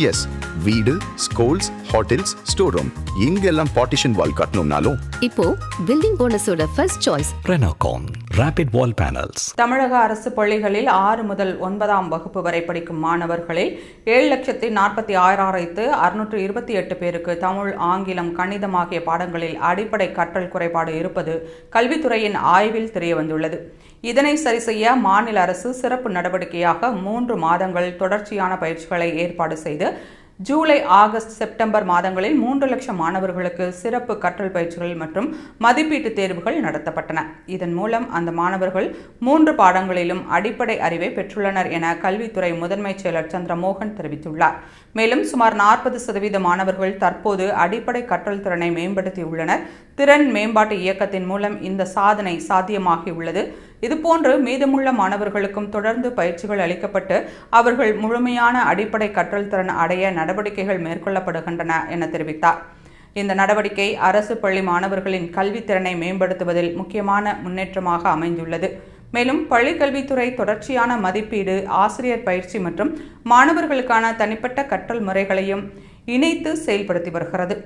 S, வீடு, schools, hotels, store room இங்கெல்லாம் partition wall கட்டணும்னாலும் இப்போ பில்டிங் ஓனர்ஸோட first choice Renocon Rapid Wall Panels. தமிழக அரசு பள்ளிகளில் 6 முதல் 9ஆம் வகுப்பு வரை படிக்கும் மாணவர்களில் 7,46,628 பேருக்கு தமிழ், ஆங்கிலம், கணிதம் ஆகிய பாடங்களில் அடிப்படை கற்றல் குறைபாடு இருப்பது கல்வித்துறையின் ஆய்வில் தெரியவந்துள்ளது. இதனை சரி செய்ய மாநில அரசு சிறப்பு நடவடிக்கையாக 3 மாதங்கள் தொடர்ச்சியான பயிற்சிகளை ஏற்பாடு செய்து ஜூலை, ஆகஸ்ட், செப்டம்பர் மாதங்களில் 3 லட்சம் மாணவர்களுக்கு சிறப்பு கற்றல் பயிற்சிகள் மற்றும் மதிப்பீட்டு தேர்வுகள் நடத்தப்பட்டன. இதன் மூலம் அந்த மாணவர்கள் 3 பாடங்களிலும் அடிப்படை அறிவை பெற்றுள்ளனர் என கல்வித்துறை முதன்மை செயலர் சந்திரமோகன் தெரிவித்துள்ளார். மேலும் சுமார் 40% மாணவர்கள் தற்போது அடிப்படை கற்றல் திறனை மேம்படுத்தியுள்ளனர். திறன் மேம்பாட்டு இயக்கத்தின் மூலம் இந்த சாதனை சாத்தியமாகியுள்ளது. இதுபோன்று மீதமுள்ள மாணவர்களுக்கும் தொடர்ந்து பயிற்சிகள் அளிக்கப்பட்டு அவர்கள் முழுமையான அடிப்படை கற்றல் திறன் அடைய நடவடிக்கைகள் மேற்கொள்ளப்படுகின்றன என தெரிவித்தார். இந்த நடவடிக்கை அரசு பள்ளி மாணவர்களின் கல்வித்திறனை மேம்படுத்துவதில் முக்கியமான முன்னேற்றமாக அமைந்துள்ளது. மேலும் பள்ளிக்கல்வித்துறை தொடர்ச்சியான மதிப்பீடு, ஆசிரியர் பயிற்சி மற்றும் மாணவர்களுக்கான தனிப்பட்ட கற்றல் முறைகளையும் இணைத்து செயல்படுத்தி வருகிறது.